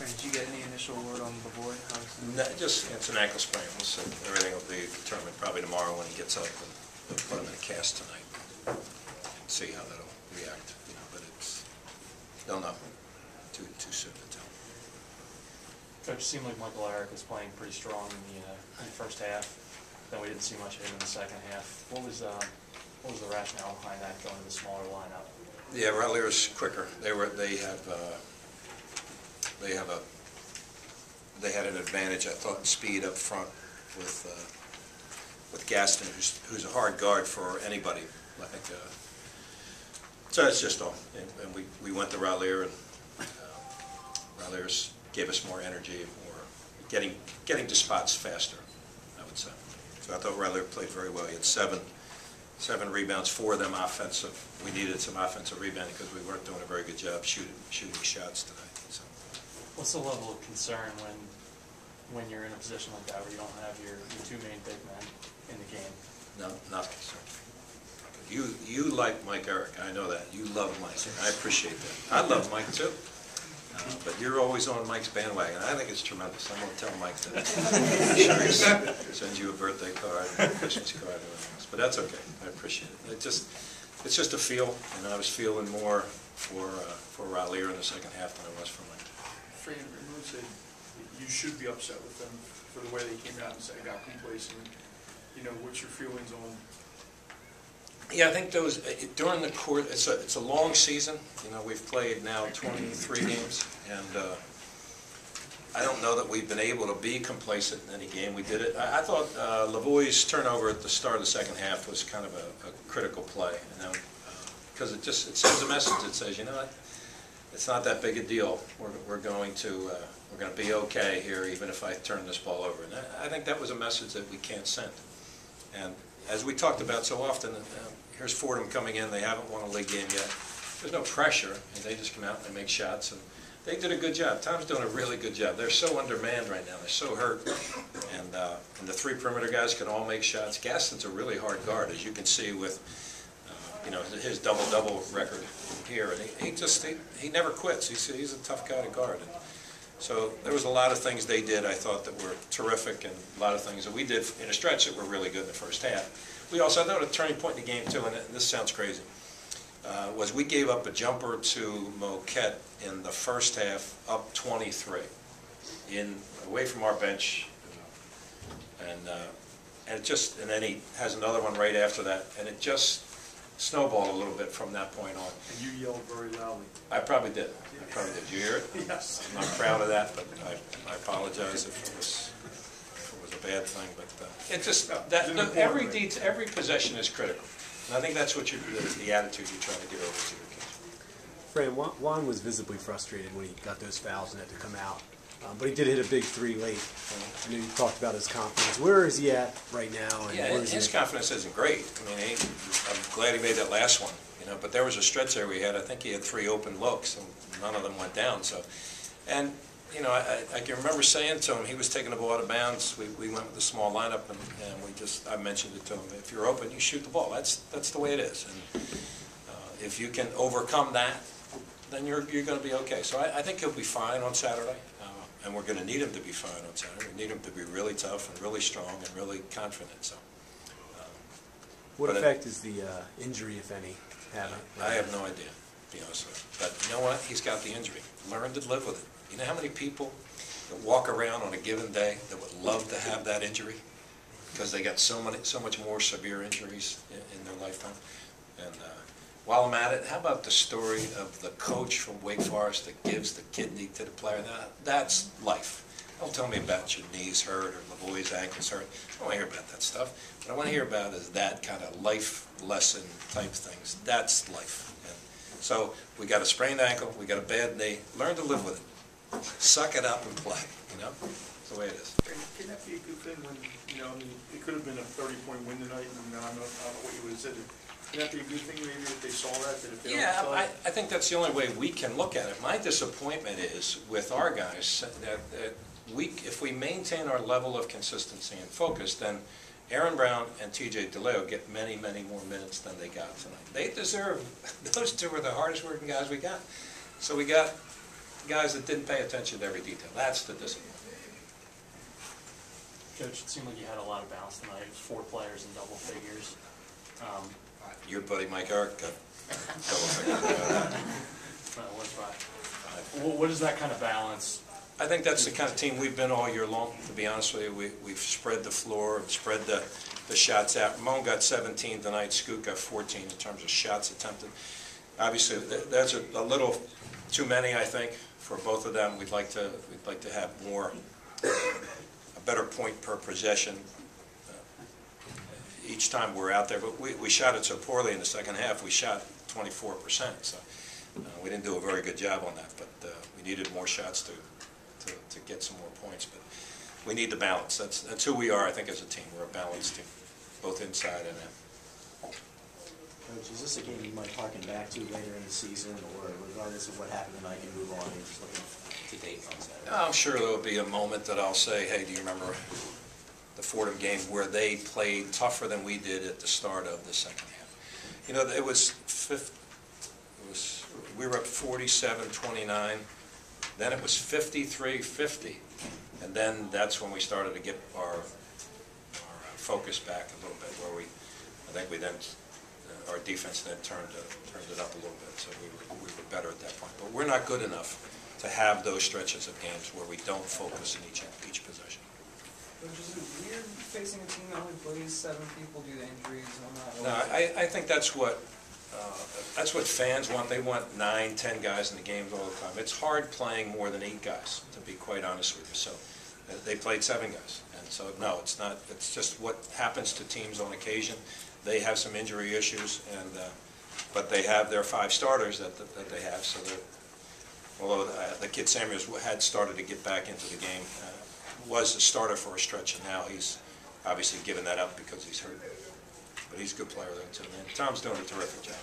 Did you get any initial word on Lavoy? No, just it's an ankle sprain. So everything will be determined probably tomorrow when he gets up, and we'll put him in a cast tonight and see how that'll react. You know, but it's don't know. Too soon to tell. Coach, it seemed like Michael Eric was playing pretty strong in the first half. Then we didn't see much of him in the second half. What was the rationale behind that, going to the smaller lineup? Yeah, Rattler's quicker. They had an advantage, I thought, in speed up front with Gaston, who's a hard guard for anybody. Like, so that's just all. And we went to Rattler, and Rattler's gave us more energy, more getting to spots faster, I would say. So I thought Rattler played very well. He had seven rebounds, 4 of them offensive. We needed some offensive rebounding because we weren't doing a very good job shooting shots tonight. So. What's the level of concern when you're in a position like that where you don't have your 2 main big men in the game? No, not concerned. You like Mike Eric. I know that. You love Mike. I appreciate that. I love Mike too. But you're always on Mike's bandwagon. I think it's tremendous. I'm going to tell Mike that. I'm sure he sends you a birthday card, a Christmas card, and everything else. But that's okay. I appreciate it. It's just a feel, and I was feeling more for Rattler in the second half than I was for Mike. Fran, Ramon said you should be upset with them for the way they came out and said got complacent. You know, what's your feelings on? Yeah, I think those during the course. It's a long season. You know, we've played now 23 games, and I don't know that we've been able to be complacent in any game. We did it. I thought Lavoie's turnover at the start of the second half was kind of a critical play, you know, because it sends a message that says, you know what, it's not that big a deal. We're going to be okay here, even if I turn this ball over. And I think that was a message that we can't send. And as we talked about so often, here's Fordham coming in. They haven't won a league game yet. There's no pressure, and they just come out and they make shots. And they did a good job. Tom's doing a really good job. They're so undermanned right now. They're so hurt. And the 3 perimeter guys can all make shots. Gaston's a really hard guard, as you can see with you know, his double-double record here. And he never quits. He's a tough guy to guard. And so there was a lot of things they did I thought that were terrific, and a lot of things that we did in a stretch that were really good in the first half. We also, I thought, a turning point in the game too, and this sounds crazy, was we gave up a jumper to Moquette in the first half, up 23, away from our bench, and then he has another one right after that, and it just snowballed a little bit from that point on. And you yelled very loudly. I probably did. Did you hear it? Yes. I'm not proud of that, but I apologize if it was a bad thing. But it just every possession is critical, and I think that's what the attitude you're trying to get over to your kids. Fran, Juan was visibly frustrated when he got those fouls and had to come out, but he did hit a big 3 late. I know you talked about his confidence. Where is he at right now? And yeah, his confidence isn't great. I mean, I'm glad he made that last one. You know, but there was a stretch there we had. I think he had 3 open looks, and none of them went down. So, and you know, I can remember saying to him, he was taking the ball out of bounds. We went with the small lineup, and I mentioned it to him. If you're open, you shoot the ball. That's the way it is. And if you can overcome that, then you're going to be okay. So I think he'll be fine on Saturday, and we're going to need him to be fine on Saturday. We need him to be really tough and really strong and really confident. So. What effect is the injury, if any, having? I have no idea, to be honest with you. But you know what? He's got the injury. Learn to live with it. You know how many people that walk around on a given day that would love to have that injury because they got so much more severe injuries in their lifetime? And while I'm at it, how about the story of the coach from Wake Forest that gives the kidney to the player? Now, that's life. Don't tell me about your knees hurt or Lavoie's ankles hurt. I don't want to hear about that stuff. What I want to hear about is that kind of life lesson type things. That's life. And so we got a sprained ankle, we got a bad knee. Learn to live with it. Suck it up and play. You know, that's the way it is. Can that be a good thing when, you know, I mean, it could have been a 30-point win tonight, and I don't know what you would have said. Can that be a good thing maybe if they saw that if they yeah, don't I think that's the only way we can look at it. My disappointment is with our guys that if we maintain our level of consistency and focus, then Aaron Brown and TJ DeLeo get many, many more minutes than they got tonight. They deserve, those two are the hardest working guys we got. So we got guys that didn't pay attention to every detail. That's the discipline. Coach, it seemed like you had a lot of balance tonight. It was 4 players in double figures. Your buddy Mike Eric got double figures. What's right? What is that kind of balance? I think that's the kind of team we've been all year long, to be honest with you. We've spread the floor, spread the shots out. Ramon got 17 tonight, Scoot got 14 in terms of shots attempted. Obviously, that's a little too many, I think, for both of them. We'd like to have more, a better point per possession each time we're out there. But we shot it so poorly in the second half. We shot 24%, so we didn't do a very good job on that. But we needed more shots to get some more points. But we need the balance. That's who we are, I think, as a team. We're a balanced team, both inside and out. Coach, is this a game you might harken back to later in the season, or regardless of what happened tonight, you move on and just looking to date on Saturday? I'm sure there'll be a moment that I'll say, hey, do you remember the Fordham game where they played tougher than we did at the start of the second half? You know, we were up 47-29. Then it was 53-50. And then that's when we started to get our focus back a little bit, where I think our defense then turned it up a little bit, so we were better at that point. But we're not good enough to have those stretches of games where we don't focus in each possession. But is it weird facing a team that only plays 7 people due to injuries and all No, that? I think that's what fans want. They want 9, 10 guys in the games all the time. It's hard playing more than 8 guys, to be quite honest with you. So they played 7 guys, and so no, it's not. It's just what happens to teams on occasion. They have some injury issues, but they have their 5 starters that they have. So although the kid Samuels had started to get back into the game, was a starter for a stretch, and now he's obviously given that up because he's hurt. But he's a good player there too. And Tom's doing a terrific job.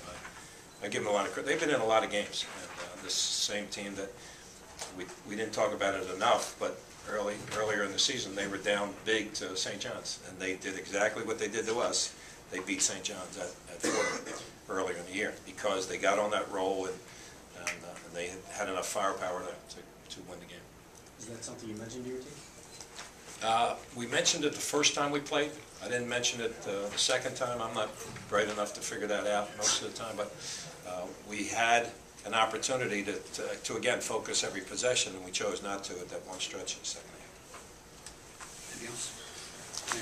I give him a lot of credit. They've been in a lot of games. And this same team that we didn't talk about it enough, but earlier in the season they were down big to St. John's, and they did exactly what they did to us. They beat St. John's at Fordham earlier in the year because they got on that roll and they had enough firepower to win the game. Is that something you mentioned to your team? We mentioned it the first time we played. I didn't mention it the second time. I'm not bright enough to figure that out most of the time, but we had an opportunity to again focus every possession, and we chose not to at that one stretch in the second half. Anything else?